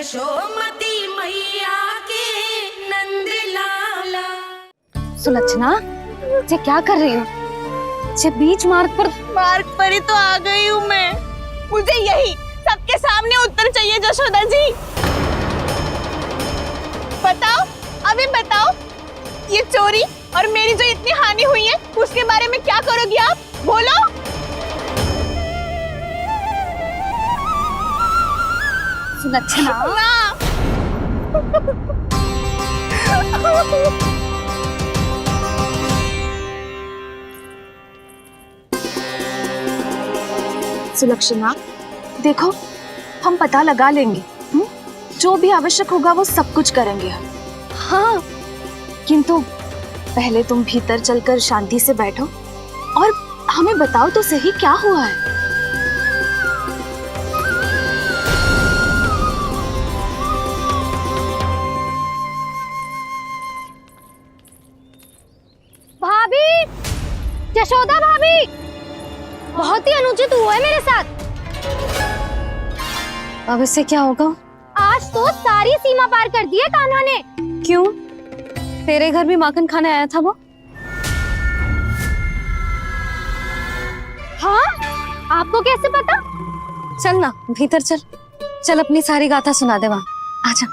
यशोमती मैया के नंद लाला। सुलक्षणा, ये क्या कर रही हो? ये बीच मार्ग पर ही तो आ गई हूँ मैं। मुझे यही सबके सामने उत्तर चाहिए जशोदा जी। बताओ, अभी बताओ, ये चोरी और मेरी जो इतनी हानि हुई है उसके बारे में क्या करोगी आप? बोलो। सुलक्षणा, सुलक्षणा, देखो हम पता लगा लेंगे, जो भी आवश्यक होगा वो सब कुछ करेंगे हम। हाँ, किंतु पहले तुम भीतर चलकर शांति से बैठो और हमें बताओ तो सही क्या हुआ है। भाभी, यशोदा भाभी, बहुत ही अनुचित हुआ है मेरे साथ। अब इससे क्या होगा? आज तो सारी सीमा पार कर दी है कान्हा ने। क्यों? तेरे घर भी माखन खाने आया था वो? हाँ, आपको कैसे पता? चल ना भीतर चल, चल अपनी सारी गाथा सुना दे वहाँ। आजा।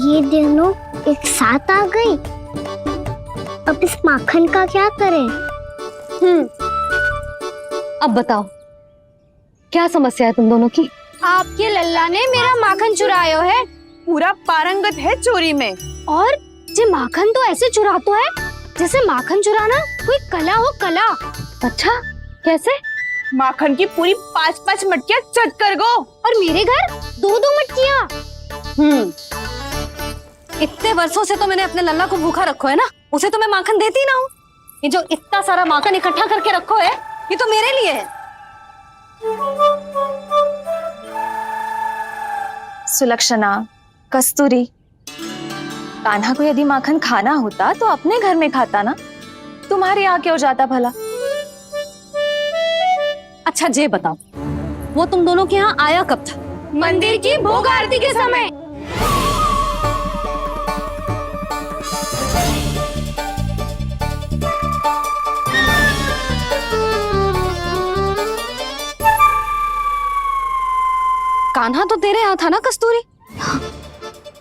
ये दोनों एक साथ आ गई। अब इस माखन का क्या करें? अब बताओ, क्या समस्या है तुम दोनों की? आपके लल्ला ने मेरा माखन चुराया है। पूरा पारंगत है चोरी में। और ये माखन तो ऐसे चुराता है जैसे माखन चुराना कोई कला हो, कला। अच्छा, कैसे? माखन की पूरी 5-5 मटकियां चट कर गो। और मेरे घर 2-2 मटकियां। इतने वर्षों से तो मैंने अपने लल्ला को भूखा रखो है ना, उसे तो मैं माखन देती ना हूँ। ये जो इतना सारा माखन इकट्ठा करके रखो है, ये तो मेरे लिए है। सुलक्षणा, कस्तूरी, कान्हा को यदि माखन खाना होता तो अपने घर में खाता ना, तुम्हारे यहाँ क्यों जाता भला? अच्छा ये बताओ, वो तुम दोनों के यहाँ आया कब था? मंदिर की भोग आरती के समय। कान्हा तो तेरे यहाँ था ना कस्तूरी?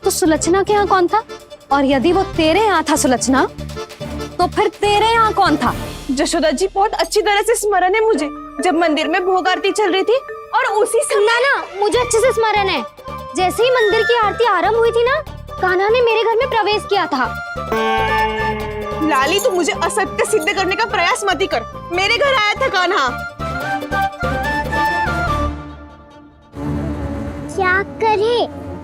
तो सुलक्षणा के यहाँ कौन था? और यदि वो तेरे यहाँ था सुलक्षणा, तो फिर तेरे यहाँ कौन था? जशोदा जी, बहुत अच्छी तरह से स्मरण है मुझे, जब मंदिर में भोग आरती चल रही थी और उसी समय ना, मुझे अच्छे से स्मरण है। जैसे ही मंदिर की आरती आरंभ हुई थी ना, कान्हा ने मेरे घर में प्रवेश किया था। लाली, तू मुझे असत्य सिद्ध करने का प्रयास मत ही कर। मेरे घर आया था कान्हा। क्या करे?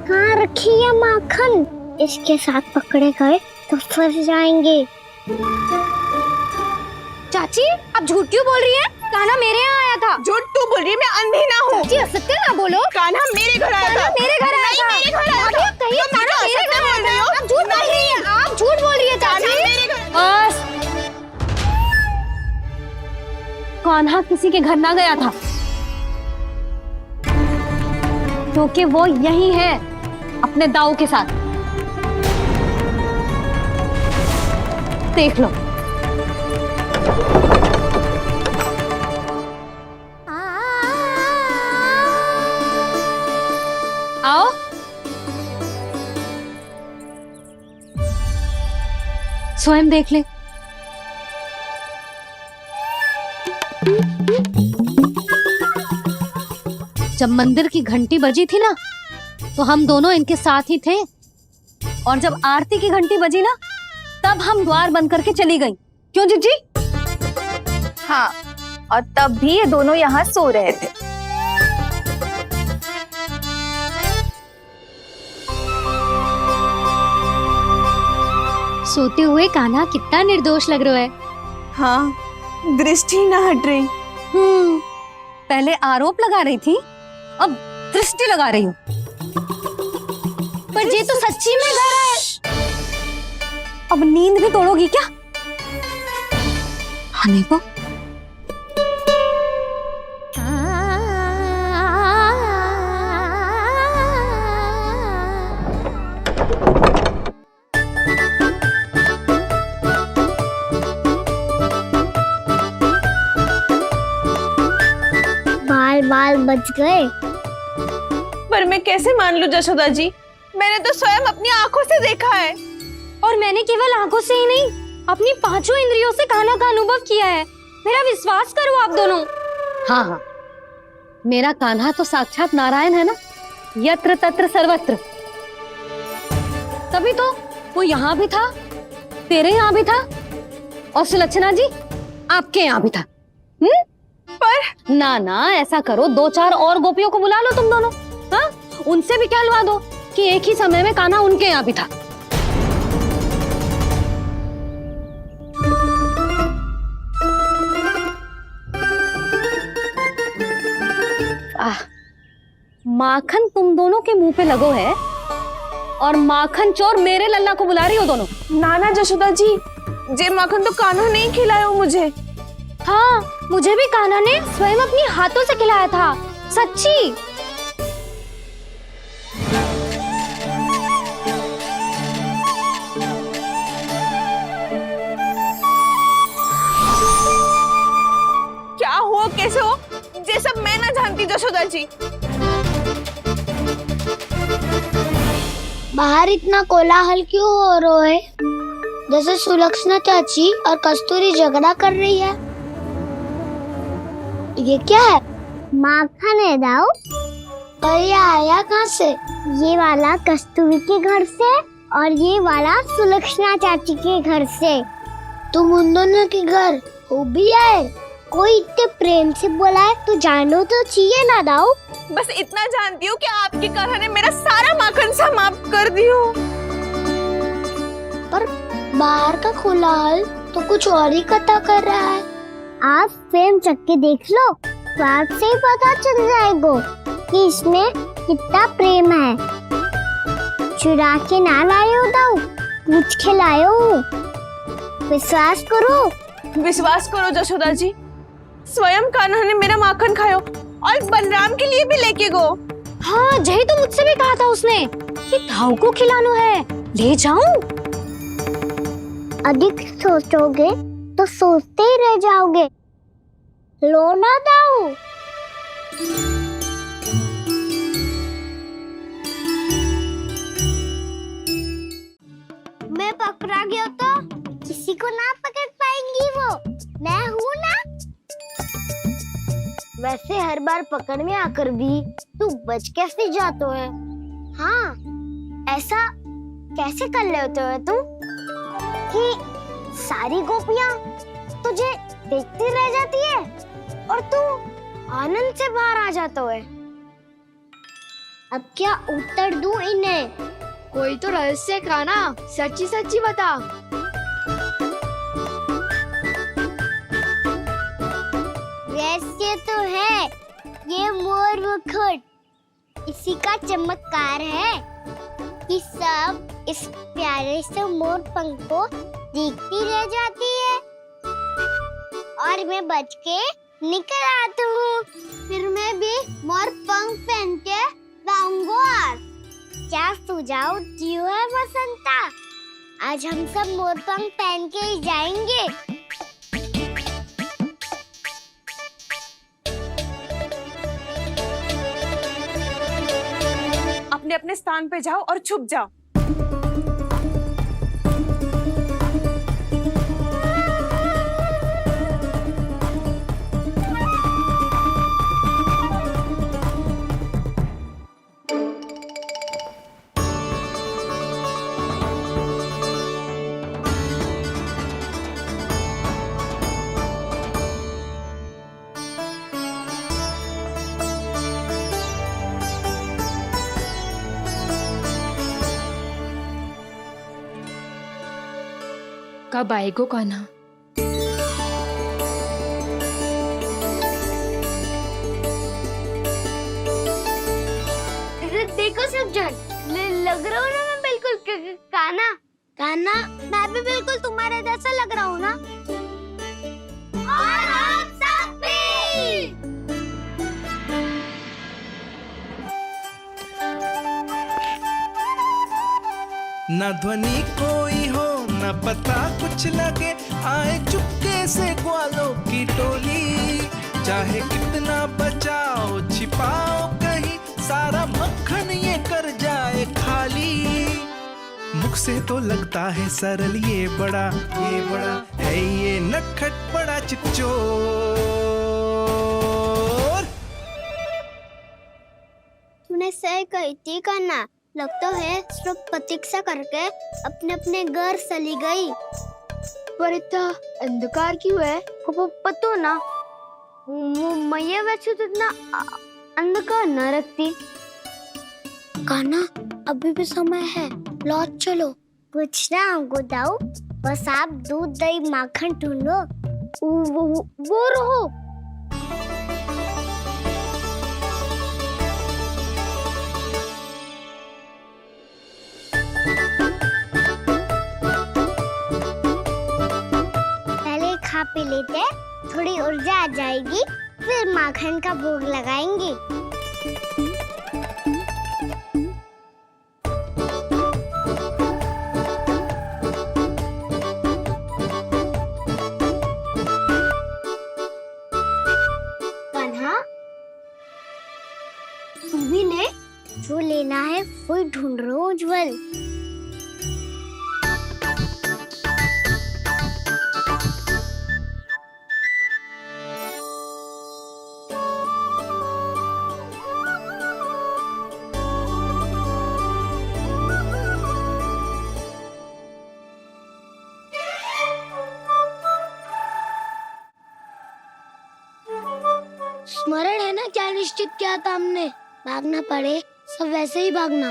कहाँ रखी है माखन? इसके साथ पकड़े गए तो फंस जाएंगे। चाची, आप झूठ क्यों बोल रही हैं? कान्हा मेरे यहाँ आया था। झूठ तू बोल रही है, मैं अंधी ना हूँ। चाची, असत्य ना बोलो। कान्हा मेरे घर आया था। मेरे घर आया था। मेरे घर आया था। कहिए कान्हा मेरे घर आया था। आप झूठ बोल रही हैं। आप झूठ बोल रही है चाची। बस, कान्हा किसी के घर ना गया था, क्योंकि वो यही है अपने दाऊ के साथ। देख लो। आओ। स्वयं देख ले। जब मंदिर की घंटी बजी थी ना, तो हम दोनों इनके साथ ही थे, और जब आरती की घंटी बजी ना, तब हम द्वार बंद करके चली गई। क्यों जीजी? हाँ, और तब भी ये दोनों यहाँ सो रहे थे। सोते हुए कान्हा कितना निर्दोष लग रहा है। हाँ, दृष्टि ना हट रही। पहले आरोप लगा रही थी, अब दृष्टि लगा रही हूँ। पर ये तो सच्ची में घर है। अब नींद भी तोड़ोगी क्या? हनी को बाल बाल बच गए। पर मैं कैसे मान लूं जशोदा जी, मैंने तो स्वयं अपनी आंखों से देखा है। और मैंने केवल आंखों से ही नहीं, अपनी पांचों इंद्रियों से कान्हा का अनुभव किया है। मेरा विश्वास करो आप दोनों। हाँ हाँ, मेरा कान्हा तो साक्षात नारायण है ना, यत्र तत्र सर्वत्र। तभी तो वो यहाँ भी था, तेरे यहाँ भी था, और सुलक्षणा जी आपके यहाँ भी था। पर ना ना, ऐसा करो, 2-4 और गोपियों को बुला लो तुम दोनों। हाँ, उनसे भी कहलवा दो कि एक ही समय में कान्हा उनके यहाँ भी था। माखन तुम दोनों के मुंह पे लगो है, और माखन चोर मेरे लल्ला को बुला रही हो दोनों। नाना जशोदा जी, जे माखन तो कान्हा नहीं खिलाया मुझे। हाँ, मुझे भी कान्हा ने स्वयं अपनी हाथों से खिलाया था, सच्ची। क्या हो कैसे हो, ये सब मैं ना जानती जशोदा जी। बाहर इतना कोलाहल क्यों हो रहा है? जैसे सुलक्षणा चाची और कस्तूरी झगड़ा कर रही है। ये क्या है? माखन है दाऊ। और ये आया कहाँ से? ये वाला कस्तूरी के घर से और ये वाला सुलक्षणा चाची के घर से। तुम उन दोनों के घर हो भी आए? कोई इतने प्रेम से बोला है तो जानो तो चाहिए ना दाऊ। बस इतना जानती हूँ कि आपके कान्हा ने मेरा सारा माखन समाप्त कर दियो। पर बाहर का कोलाहल तो कुछ और ही कथा कर रहा है। आप फिल्म चख के देख लो, तो आपसे ही पता चल जाएगा कि इसमें कितना प्रेम है। चुरा के ना लाए हो दाऊ, पूछ के लाए हो। विश्वास करो जशोदा जी, स्वयं कान्हा ने मेरा माखन खायो और बलराम के लिए भी लेके गो। हाँ, यही तो मुझसे भी कहा था उसने कि दाऊ को खिलाना है, ले जाऊं। अधिक सोचोगे तो सोचते ही रह जाओगे। लो ना दाऊ। मैं पकड़ा गया तो किसी को ना पकड़ पाएंगी वो, मैं हूँ ना। वैसे हर बार पकड़ में आकर भी तू बच कैसे जाता है? हाँ, ऐसा कैसे कर लेते हो तुम कि सारी गोपियां तुझे देखती रह जाती है और तू आनंद से बाहर आ जाता है? अब क्या उत्तर दूं इन्हें? कोई तो रहस्य का ना, सच्ची सच्ची बता। रहस्य तो है, ये मोर मुकुट इसी का चमत्कार है कि सब इस प्यारे से मोर पंख को देखती रह जाती है और मैं बच के निकल आता हूँ। फिर मैं भी मोर पंख पहन के गाऊंगा। क्या सुझाव दियो है बसंता? आज हम सब मोर पंख पहन के ही जाएंगे। अपने अपने स्थान पे जाओ और छुप जाओ। कब आएगो कान्हा? भोजन। लग रहा हूँ ना मैं बिल्कुल काना। काना, मैं भी बिल्कुल तुम्हारे जैसा लग रहा हूँ ना। और हम सब भी। न ध्वनि कोई हो न पता कुछ लगे, आए चुपके से ग्वालों की टोली। चाहे कितना बचाओ छिपाओ कहीं, सारा मक्खन ये कर जाए खाली। मुख से तो लगता है सरल, ये बड़ा है ये नटखट बड़ा चिपचोर। तूने सही कही थी कान्हा। लगता है सिर्फ प्रतीक्षा करके अपने अपने घर चली गई। पर इतना अंधकार क्यों है? पतो ना, मैया वैसे तो इतना अंधकार न रखती। कान्हा, अभी भी समय है, लौट चलो। कुछ ना हमको दाऊ, बस आप दूध दही माखन ढूंढो। वो रहो। पहले खा पी लेते, थोड़ी ऊर्जा आ जाएगी, फिर माखन का भोग लगाएंगे। कान्हा, तू भी ले। जो लेना है वो ढूंढ रहा हूँ उज्जवल। स्मरण है ना क्या निश्चित किया था हमने? भागना पड़े सब वैसे ही भागना।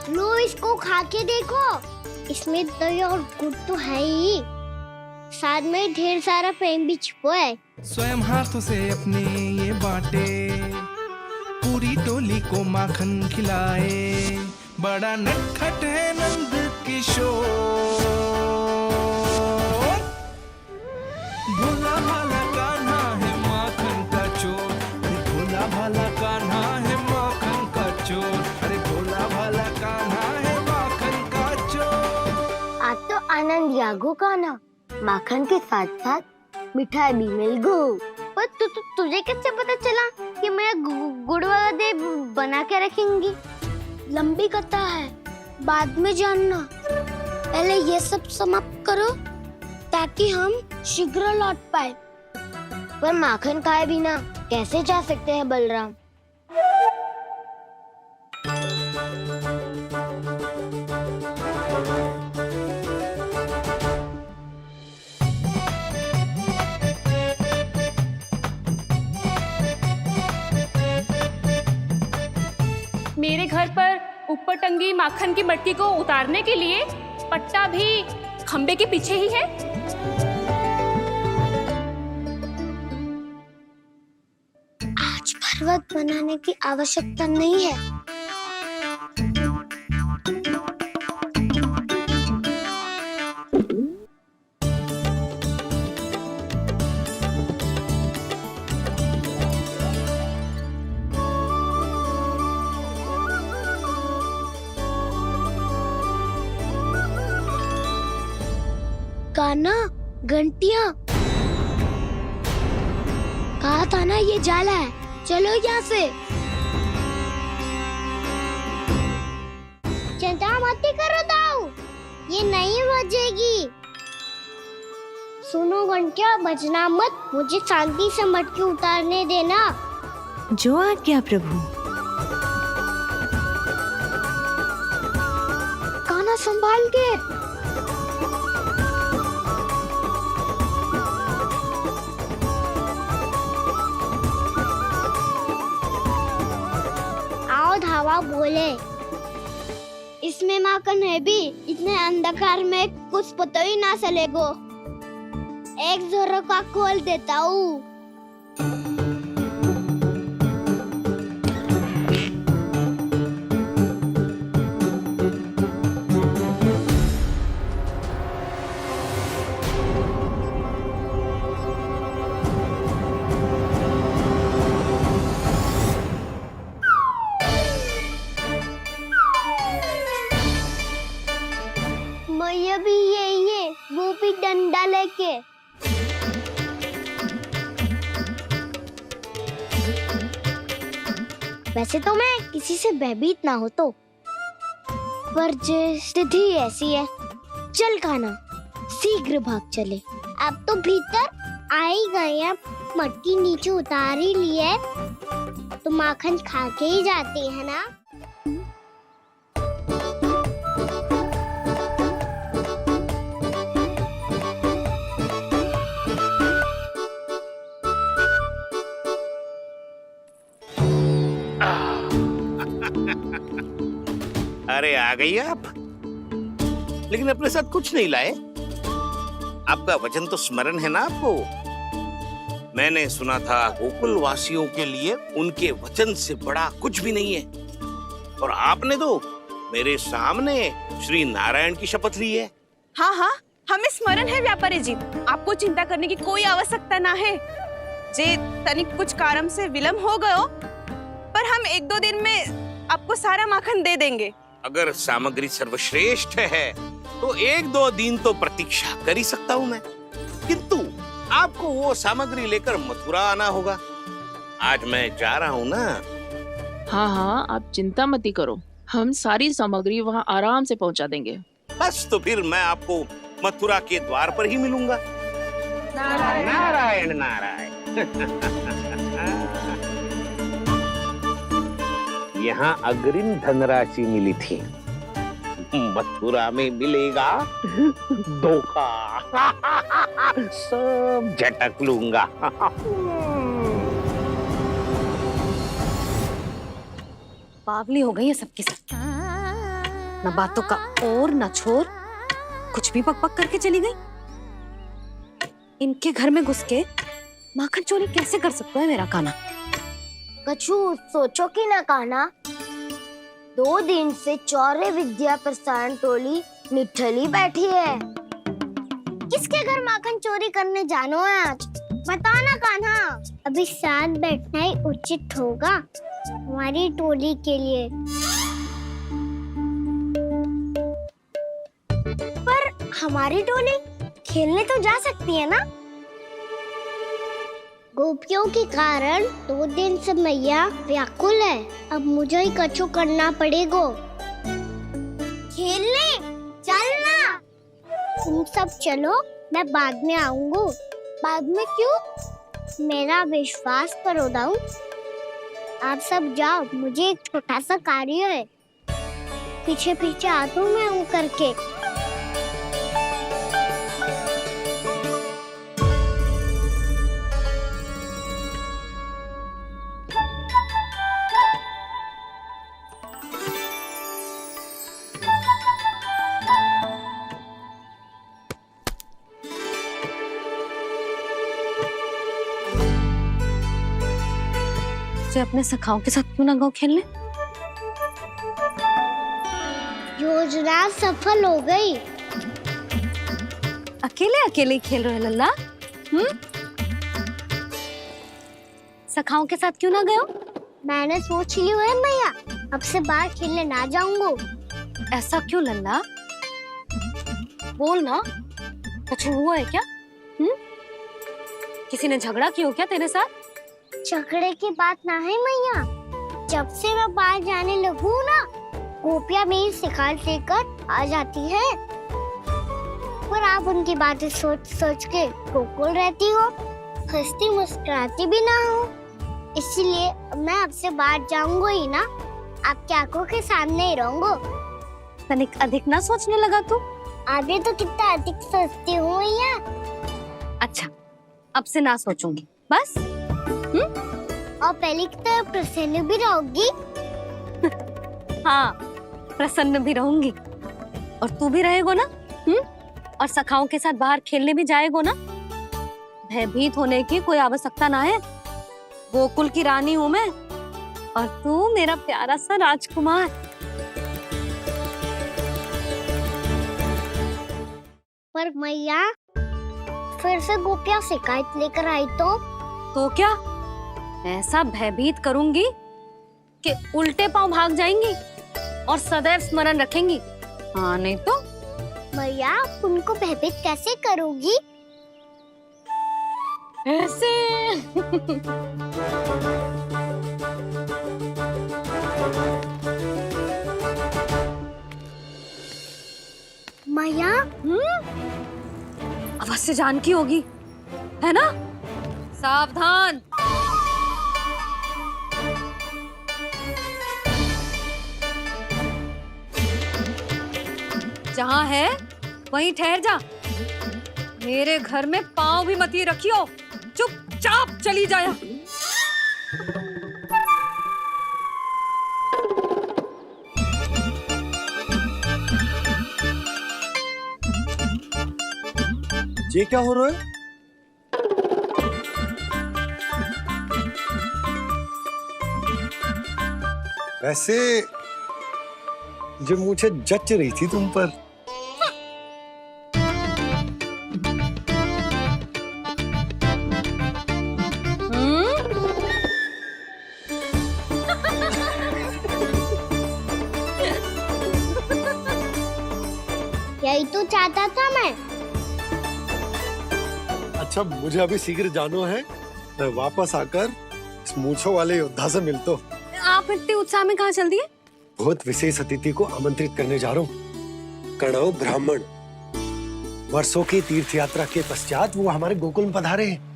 लो, इसको खा के देखो, इसमें दही और गुड़ तो है ही, साथ में ढेर सारा प्रेम भी छिपा है। स्वयं हाथों से अपने ये बांटे, पूरी टोली को माखन खिलाए। बड़ा नटखट है नंद किशोर, भोला भाला कान्हा है माखन का चोर। अरे भोला भाला कान्हा है माखन का चोर। अरे भोला भाला कान्हा है माखन का चोर। आज तो आनंद यागो कान्हा, माखन के साथ साथ मिठाई भी मिल गई। पर तुझे कैसे पता चला कि मैं गुड़ वाला दे बना के रखेंगी? लंबी कथा है, बाद में जानना। पहले ये सब समाप्त करो ताकि हम शीघ्र लौट पाए। पर माखन खाए बिना कैसे जा सकते हैं बलराम? मेरे घर पर ऊपर टंगी माखन की मटकी को उतारने के लिए पट्टा भी खंबे के पीछे ही है। आज पर्वत बनाने की आवश्यकता नहीं है। कान्हा, घंटियां, कहा था ना ये जाला है। चलो यहाँ से। चिंता मत करो दाऊ, ये नहीं बजेगी। सुनो घंटिया, बजना मत, मुझे शांति से मटकी उतारने देना। जो आज्ञा प्रभु। कान्हा संभाल के। बाबा बोले इसमें माखन है भी, इतने अंधकार में कुछ पता ही ना चलेगो। एक जोरों का खोल देता हूँ। मैया भी यही है, वो भी डंडा लेके। वैसे तो मैं किसी से भयभीत ना हो तो, पर स्थिति ऐसी है। चल कान्हा, शीघ्र भाग चले। अब तो भीतर आ ही गए हैं, मटकी नीचे उतार ही ली है, तो माखन खा के ही जाते हैं ना। अरे आ गई आप, लेकिन अपने साथ कुछ नहीं लाए। आपका वचन तो स्मरण है ना आपको? मैंने सुना था गोकुल वासियों के लिए उनके वचन से बड़ा कुछ भी नहीं है, और आपने तो मेरे सामने श्री नारायण की शपथ ली है। हाँ हाँ, हमें स्मरण है व्यापारी जी, आपको चिंता करने की कोई आवश्यकता ना है। जे तनिक कुछ कारण से विलंब हो गयो, पर हम 1-2 दिन में आपको सारा माखन दे देंगे। अगर सामग्री सर्वश्रेष्ठ है तो 1-2 दिन तो प्रतीक्षा कर ही सकता हूँ मैं, किंतु आपको वो सामग्री लेकर मथुरा आना होगा। आज मैं जा रहा हूँ ना। हाँ हाँ, आप चिंता मत करो, हम सारी सामग्री वहाँ आराम से पहुँचा देंगे। बस तो फिर मैं आपको मथुरा के द्वार पर ही मिलूंगा। नारायण नारायण। यहाँ अग्रिम धनराशि मिली थी, मथुरा में मिलेगा धोखा। सब झटक लूंगा। बावली हो गई है सबकी सब, न बातों का और न छोर, कुछ भी पक पक करके चली गई। इनके घर में घुस के माखन चोरी कैसे कर सकता है मेरा कान्हा? कछु सोचो कि ना कान्हा, 2 दिन से चौरे विद्या प्रसारण टोली निठली बैठी है। किसके घर माखन चोरी करने जानो है आज? बता ना कान्हा। अभी साथ बैठना ही उचित होगा हमारी टोली के लिए। पर हमारी टोली खेलने तो जा सकती है ना? गोपियों के कारण 2 दिन से मैया व्याकुल है, अब मुझे ही कछु करना पड़ेगा। खेलने चलना। तुम सब चलो, मैं बाद में आऊंगा। बाद में क्यों? मेरा विश्वास करो दाऊ। आप सब जाओ, मुझे एक छोटा सा कार्य है। पीछे पीछे आता हूँ मैं हूँ करके। अपने सखाओं के साथ क्यों ना गाँव खेलने? योजना सफल हो गई। अकेले अकेले खेल रहे लल्ला? सखाओं के साथ क्यों ना गए? मैंने सोच लिया है मैया, अब से बाहर खेलने ना जाऊंगा। ऐसा क्यों लल्ला? बोल ना, कुछ हुआ है क्या? किसी ने झगड़ा किया हो क्या तेरे साथ? झगड़े की बात ना है मैया, जब से मैं बाहर जाने लगू ना, गोपियां मेरी शिकार लेकर आ जाती है, पर आप उनकी बातें सोच सोच के गोकुल रहती हो, हंसती मुस्कुराती भी ना हो। इसलिए मैं आपसे बाहर जाऊंगा ही ना, आपकी आंखों के सामने ही रहूंगा। तनिक अधिक ना सोचने लगा तू? आगे तो कितना अधिक सोचती हूँ मैया। अच्छा, अब से ना सोचूंगी बस। और पहले की तरह प्रसन्न भी रहोगी। हाँ, प्रसन्न भी रहूंगी। और तू भी रहेगो ना? और सखाओं के साथ बाहर खेलने भी जाएगो ना? भयभीत होने की कोई आवश्यकता ना है। गोकुल की रानी हूँ मैं, और तू मेरा प्यारा सा राजकुमार। पर मैया फिर से गोपियाँ शिकायत लेकर आई तो क्या ऐसा भयभीत करूंगी कि उल्टे पांव भाग जाएंगी और सदैव स्मरण रखेंगी? हाँ, नहीं तो मैया उनको भयभीत कैसे करोगी? ऐसे। मैया अवश्य जानकी होगी, है ना? सावधान। जहाँ है वहीं ठहर जा। मेरे घर में पाँव भी मत ही रखियो, चुपचाप चली जाया। ये क्या हो रहा है? वैसे जो मुझे जच रही थी तुम पर। यही तो चाहता था मैं। अच्छा, मुझे अभी शीघ्र जाना है। मैं वापस आकर इस मूंछों वाले योद्धा से मिलता हूँ। आप इतने उत्साह में कहाँ चल दिए? बहुत विशेष अतिथि को आमंत्रित करने जा रहा हूँ। कणव ब्राह्मण वर्षों की तीर्थ यात्रा के पश्चात वो हमारे गोकुल में पधारे हैं।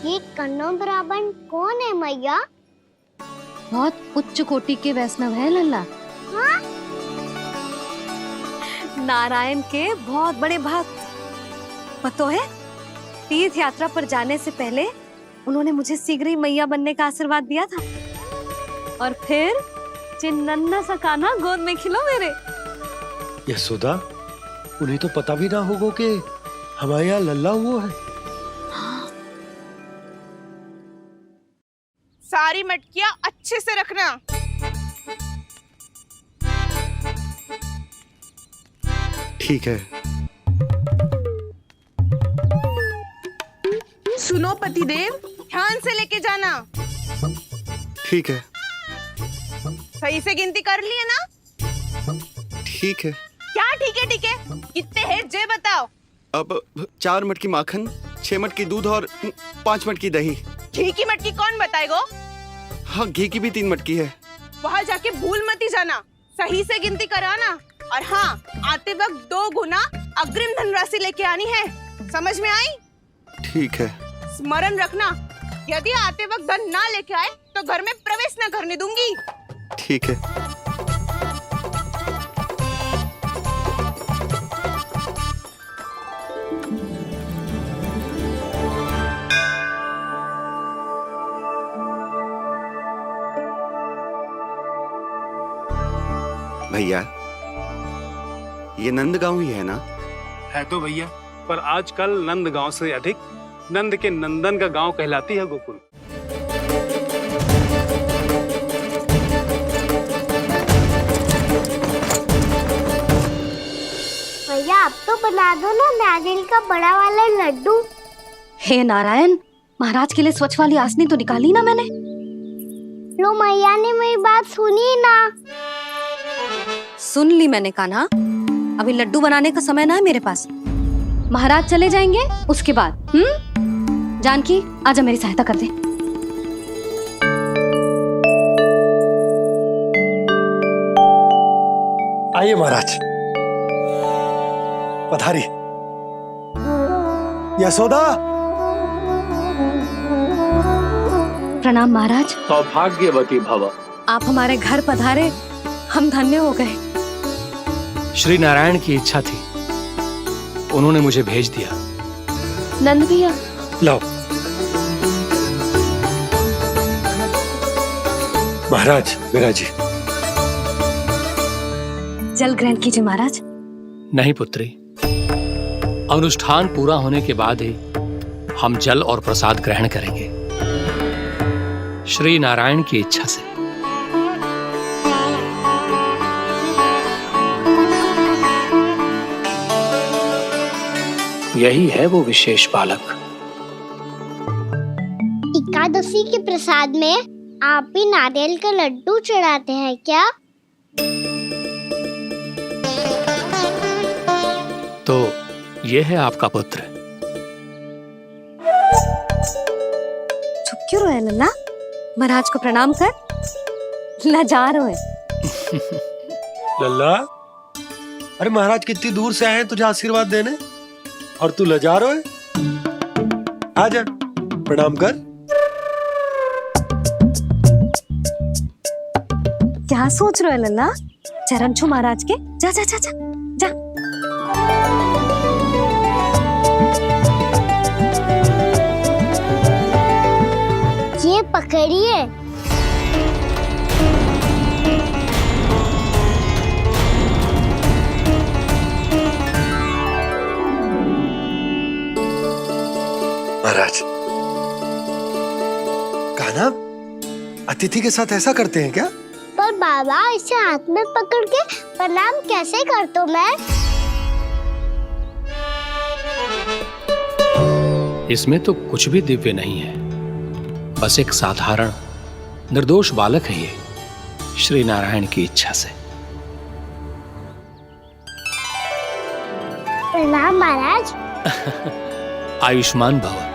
ये कणव ब्राह्मण कौन है मैया? बहुत उच्च कोटि के वैष्णव है लल्ला। हाँ? नारायण के बहुत बड़े भक्त। पता है, तीर्थ यात्रा पर जाने से पहले उन्होंने मुझे शीघ्र ही मैया बनने का आशीर्वाद दिया था। और फिर चिन्नन्ना सा कान्हा गोद में खिलो मेरे। यशोदा, उन्हें तो पता भी ना होगा कि हमारे यहाँ लल्ला हुआ है। सारी मटकियाँ अच्छे से रखना। ठीक है। सुनो पतिदेव, ध्यान से लेके जाना। ठीक है। सही से गिनती कर लिए ना? ठीक है। क्या ठीक है? ठीक है, कितने हैं जे बताओ। अब 4 मटकी माखन, 6 मटकी दूध और 5 मटकी दही। घी की मटकी कौन बताएगा? हाँ, घी की भी 3 मटकी है। वहाँ जाके भूल मत ही जाना, सही से गिनती कराना। और हाँ, आते वक्त 2 गुना अग्रिम धनराशि लेके आनी है। समझ में आई? ठीक है। स्मरण रखना, यदि आते वक्त धन ना लेके आए तो घर में प्रवेश न करने दूंगी। ठीक है। भैया, ये नंदगांव ही है ना? है तो भैया, पर आजकल नंदगांव से अधिक नंद के नंदन का गांव कहलाती है गोकुल। भैया आप तो बना दो ना नारियल का बड़ा वाला लड्डू। हे नारायण, महाराज के लिए स्वच्छ वाली आसनी तो निकाली ना मैंने। लो, मैया ने मेरी बात सुनी ना। सुन ली मैंने कान्हा, अभी लड्डू बनाने का समय ना है मेरे पास। महाराज चले जाएंगे उसके बाद। जानकी, आजा मेरी सहायता कर दे। आइए महाराज, पधारी। यशोदा। प्रणाम महाराज। सौभाग्यवती भव। आप हमारे घर पधारे, हम धन्य हो गए। श्री नारायण की इच्छा थी, उन्होंने मुझे भेज दिया। नंद भैया। लाओ। महाराज मेरा जी। जल ग्रहण कीजिए महाराज। नहीं पुत्री, अनुष्ठान पूरा होने के बाद ही हम जल और प्रसाद ग्रहण करेंगे, श्री नारायण की इच्छा से। यही है वो विशेष बालक। एकादशी के प्रसाद में आप भी नारियल का लड्डू चढ़ाते हैं क्या? तो ये है आपका पुत्र। चुप क्यों रहे लल्ला? महाराज को प्रणाम कर। लाजार हो लल्ला, अरे महाराज कितनी दूर से आए हैं तुझे आशीर्वाद देने, और तू लजा रहा है। आजा प्रणाम कर। क्या सोच रहे हो लल्ला? चरण छू महाराज के। जा जा जा जा जा। ये पकड़िए। महाराज, कान्हा अतिथि के साथ ऐसा करते हैं क्या? पर बाबा, इसे हाथ में पकड़ के प्रणाम कैसे करता हूँ मैं? इसमें तो कुछ भी दिव्य नहीं है, बस एक साधारण निर्दोष बालक है ये, श्री नारायण की इच्छा से। प्रणाम महाराज। आयुष्मान भव।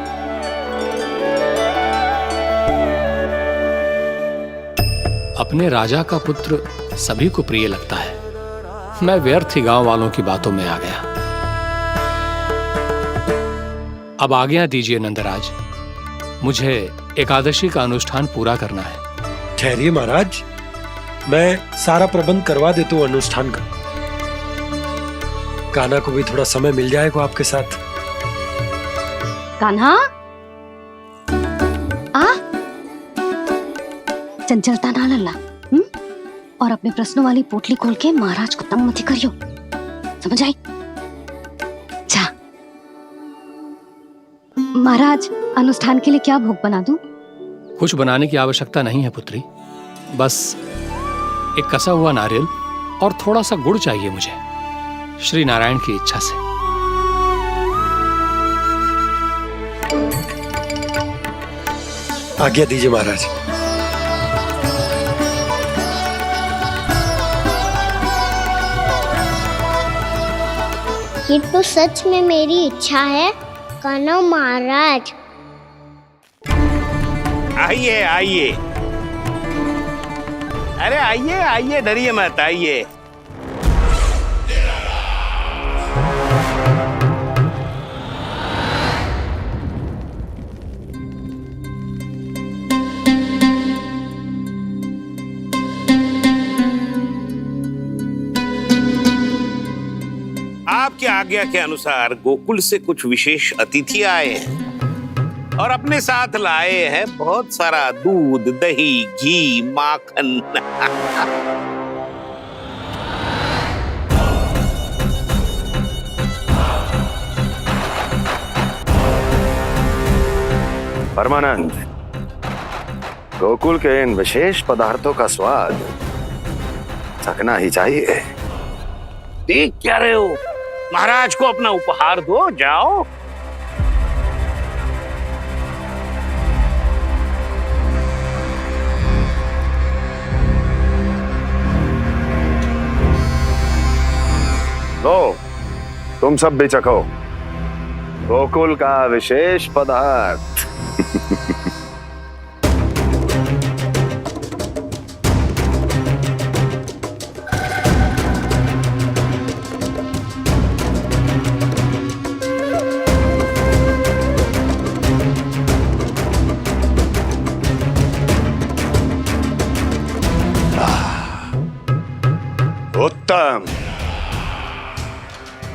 अपने राजा का पुत्र सभी को प्रिय लगता है। मैं व्यर्थ ही गांव वालों की बातों में आ गया। अब आज्ञा दीजिए नंदराज, मुझे एकादशी का अनुष्ठान पूरा करना है। ठहरिए महाराज, मैं सारा प्रबंध करवा देता हूँ अनुष्ठान का। कान्हा को भी थोड़ा समय मिल जाएगा आपके साथ। कान्हा, आ चंचलता ना लल्ला। और अपने प्रश्नों वाली पोटली खोल के महाराज को तंग मत करियो, समझ आई? जा महाराज, अनुष्ठान के लिए क्या भोग बना दूं? कुछ बनाने की आवश्यकता नहीं है पुत्री, बस एक कसा हुआ नारियल और थोड़ा सा गुड़ चाहिए मुझे, श्री नारायण की इच्छा से। आज्ञा दीजिए महाराज। ये तो सच में मेरी इच्छा है कान्हा महाराज। आइए आइए, अरे आइए आइए, डरिए मत, आइए। आपकी आज्ञा के अनुसार गोकुल से कुछ विशेष अतिथि आए हैं और अपने साथ लाए हैं बहुत सारा दूध, दही, घी, माखन। परमानंद, गोकुल के इन विशेष पदार्थों का स्वाद चखना ही चाहिए। देख क्या रहे हो? महाराज को अपना उपहार दो, जाओ। लो, तुम सब भी चखो गोकुल का विशेष पदार्थ। उत्तम,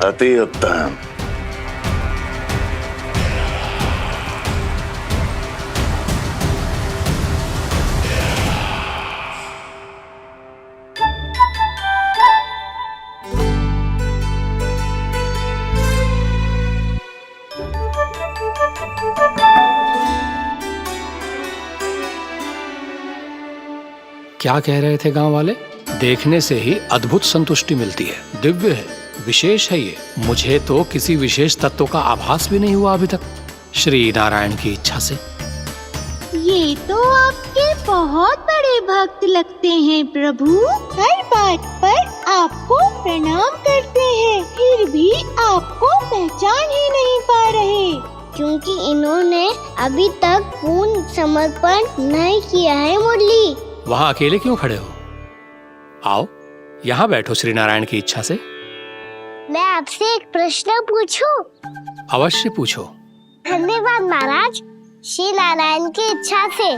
अति उत्तम। क्या कह रहे थे गांव वाले? देखने से ही अद्भुत संतुष्टि मिलती है, दिव्य है, विशेष है ये। मुझे तो किसी विशेष तत्व का आभास भी नहीं हुआ अभी तक, श्री नारायण की इच्छा से। ये तो आपके बहुत बड़े भक्त लगते हैं प्रभु। हर बात पर आपको प्रणाम करते हैं, फिर भी आपको पहचान ही नहीं पा रहे, क्योंकि इन्होंने अभी तक पूर्ण समर्पण नहीं किया है। मुरली, वहाँ अकेले क्यों खड़े हो? आओ यहाँ बैठो श्री नारायण की इच्छा से। मैं आपसे एक प्रश्न पूछूं? अवश्य पूछो। धन्यवाद महाराज। श्री नारायण की इच्छा से।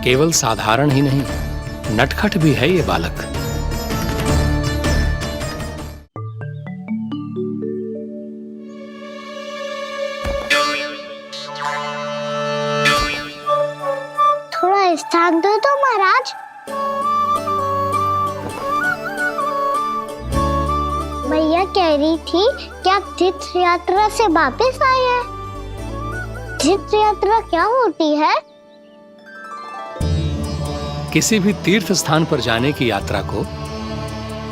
केवल साधारण ही नहीं, नटखट भी है ये बालक। थोड़ा स्थान दो तो महाराज। भैया कह रही थी कि आप तीर्थ यात्रा से वापस आए हैं। तीर्थ यात्रा क्या होती है? किसी भी तीर्थ स्थान पर जाने की यात्रा को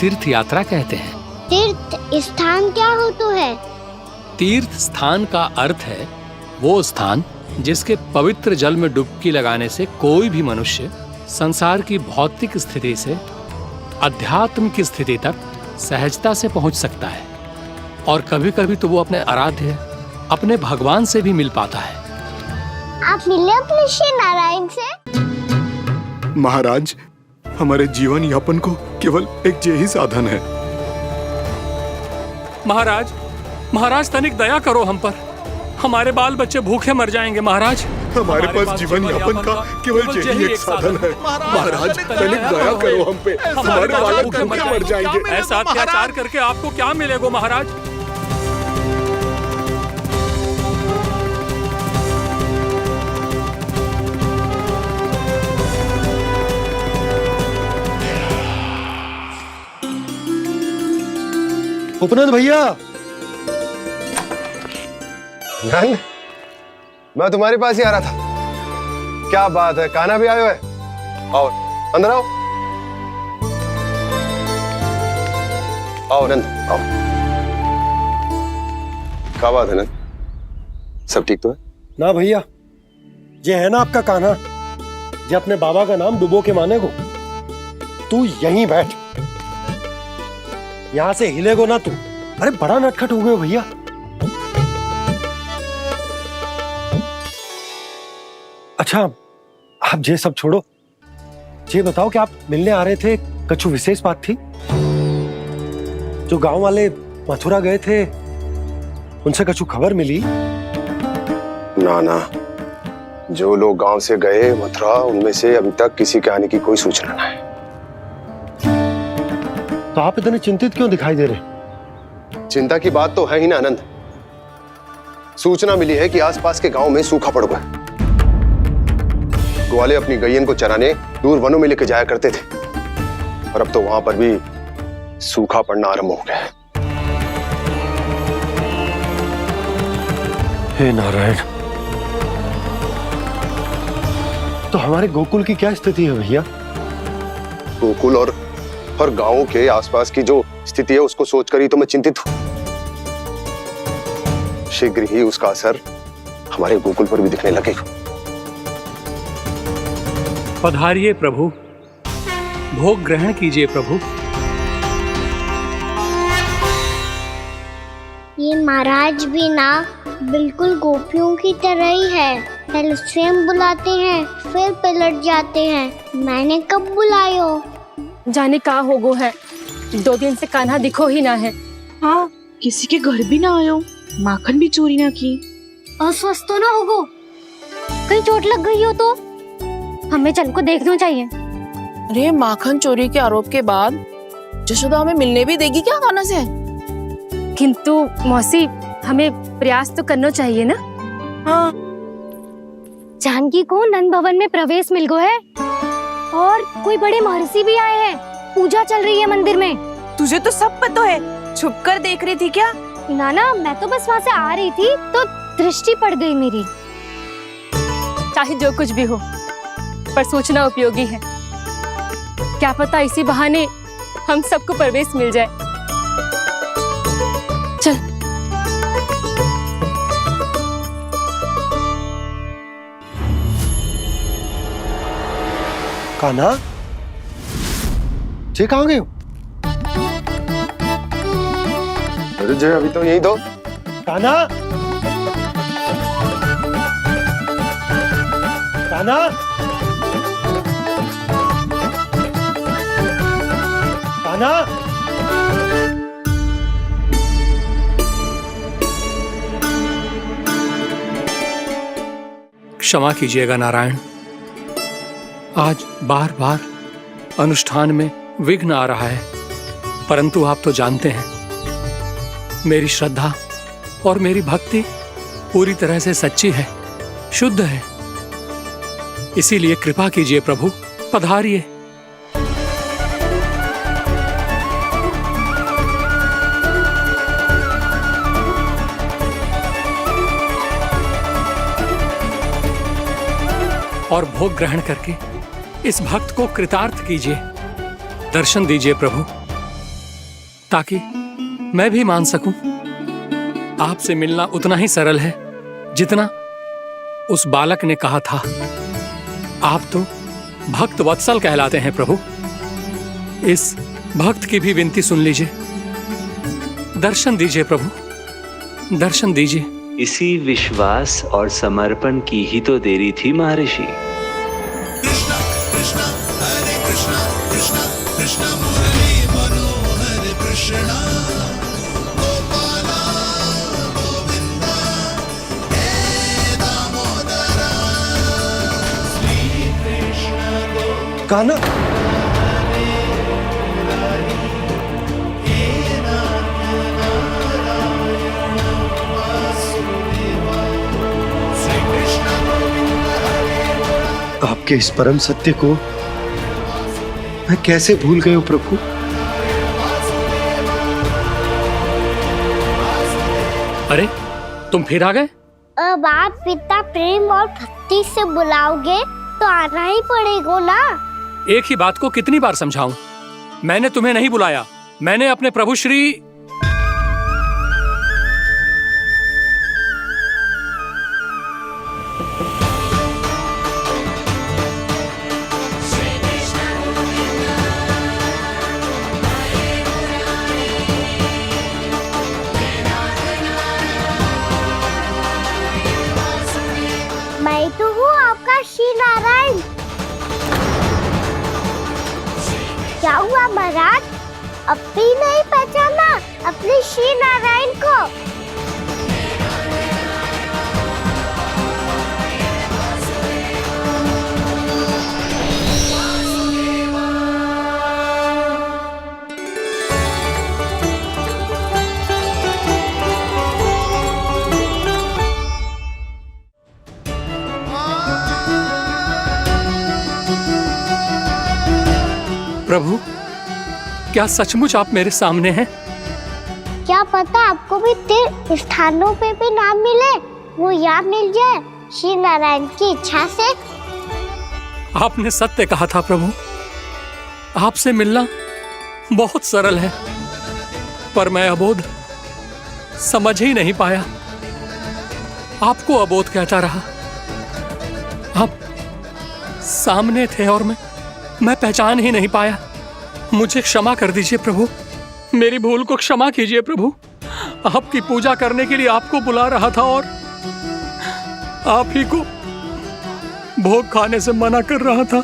तीर्थ यात्रा कहते हैं। तीर्थ स्थान क्या होता है? तीर्थ स्थान का अर्थ है वो स्थान जिसके पवित्र जल में डुबकी लगाने से कोई भी मनुष्य संसार की भौतिक स्थिति से अध्यात्म की स्थिति तक सहजता से पहुंच सकता है, और कभी कभी तो वो अपने आराध्य, अपने भगवान से भी मिल पाता है। आप मिले अपने श्री नारायण से? महाराज, हमारे जीवन यापन को केवल एक यही साधन है। महाराज, महाराज तनिक दया करो हम पर, हमारे बाल बच्चे भूखे मर जाएंगे महाराज। हमारे पास जीवन यापन का केवल यही एक साधन है। महाराज, तनिक दया करो हम पे, हमारे बालक भूखे मर जाएंगे। ऐसा अत्याचार करके आपको क्या मिलेगा महाराज? उपनंद भैया। नंद, मैं तुम्हारे पास ही आ रहा था। क्या बात है, कान्हा भी आयो है? आओ अंदर आओ। आओ नंद, आओ। क्या बात है नंद, सब ठीक तो है? ना भैया, ये है ना आपका कान्हा, ये अपने बाबा का नाम डुबो के माने को। तू यहीं बैठ, यहां से हिलेगो ना तू। अरे बड़ा नटखट हो गए भैया। अच्छा, आप ये सब छोड़ो, ये बताओ कि आप मिलने आ रहे थे, कछु विशेष बात थी? जो गांव वाले मथुरा गए थे, उनसे कछु खबर मिली? ना ना, जो लोग गांव से गए मथुरा, उनमें से अभी तक किसी के आने की कोई सूचना नहीं है। तो आप इतने चिंतित क्यों दिखाई दे रहे? चिंता की बात तो है ही ना आनंद। सूचना मिली है कि आसपास के गांव में सूखा पड़ गया। ग्वाले अपनी गैयन को चराने दूर वनों में लेकर जाया करते थे, और अब तो वहां पर भी सूखा पड़ना आरंभ हो गया है। हे नारायण, तो हमारे गोकुल की क्या स्थिति है भैया? गोकुल और गांवों के आसपास की जो स्थिति है उसको सोचकर ही तो मैं चिंतित हूं। शीघ्र ही उसका असर हमारे गोकुल पर भी दिखने लगेगा। पधारिए प्रभु, भोग ग्रहण कीजिए प्रभु। ये महाराज भी ना बिल्कुल गोपियों की तरह ही है। पहले स्वयं बुलाते हैं, फिर पलट जाते हैं। मैंने कब बुलायो? जाने का होगो है, 2 दिन से कान्हा दिखो ही ना है। हाँ, किसी के घर भी ना आयो, माखन भी चोरी ना की। अस्वस्थ तो ना होगो, कहीं चोट लग गई हो तो? हमें चल को देखना चाहिए। अरे माखन चोरी के आरोप के बाद जशोदा हमें मिलने भी देगी क्या कान्हा से? किंतु मौसी, हमें प्रयास तो करना चाहिए ना। हाँ, जानकी को नंद भवन में प्रवेश मिल गो है, और कोई बड़े महर्षि भी आए हैं। पूजा चल रही है मंदिर में। तुझे तो सब पता है, छुप कर देख रही थी क्या? ना, मैं तो बस वहाँ से आ रही थी तो दृष्टि पड़ गई मेरी। चाहे जो कुछ भी हो, पर सोचना उपयोगी है। क्या पता इसी बहाने हम सबको प्रवेश मिल जाए। चल। कान्हा, जय कहाँ गए हो? अरे जय अभी तो यही दो। कान्हा, कान्हा, कान्हा। क्षमा कीजिएगा नारायण, आज बार बार अनुष्ठान में विघ्न आ रहा है, परंतु आप तो जानते हैं मेरी श्रद्धा और मेरी भक्ति पूरी तरह से सच्ची है, शुद्ध है। इसीलिए कृपा कीजिए प्रभु, पधारिए। और भोग ग्रहण करके इस भक्त को कृतार्थ कीजिए। दर्शन दीजिए प्रभु, ताकि मैं भी मान सकूं। आपसे मिलना उतना ही सरल है जितना उस बालक ने कहा था। आप तो भक्त वत्सल कहलाते हैं प्रभु। इस भक्त की भी विनती सुन लीजिए। दर्शन दीजिए प्रभु, दर्शन दीजिए। इसी विश्वास और समर्पण की ही तो देरी थी महर्षि। कान्हा, आपके इस परम सत्य को मैं कैसे भूल गया प्रभु। अरे तुम फिर आ गए? अब आप पिता प्रेम और भक्ति से बुलाओगे तो आना ही पड़ेगा ना। एक ही बात को कितनी बार समझाऊं? मैंने तुम्हें नहीं बुलाया, मैंने अपने प्रभु श्री मैं तो हूँ आपका श्री नारायण। क्या हुआ महाराज, अब भी नहीं पहचाना अपने श्री नारायण को? प्रभु, क्या सचमुच आप मेरे सामने हैं? क्या पता आपको भी तीर्थ स्थानों पे भी नाम मिले, वो यहाँ मिल जाए श्री नारायण की इच्छा से। आपने सत्य कहा था प्रभु, आपसे मिलना बहुत सरल है, पर मैं अबोध समझ ही नहीं पाया। आपको अबोध कहता रहा। आप सामने थे और मैं पहचान ही नहीं पाया। मुझे क्षमा कर दीजिए प्रभु, मेरी भूल को क्षमा कीजिए प्रभु। आपकी पूजा करने के लिए आपको बुला रहा था और आप ही को भोग खाने से मना कर रहा था।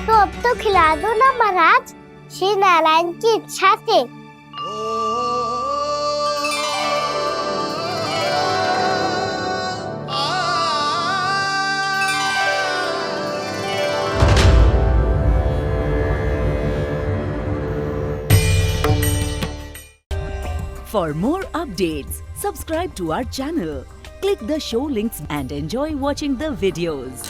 तो अब तो खिला दो ना महाराज, श्री नारायण की इच्छा से। For more updates, subscribe to our channel, click the show links and enjoy watching the videos.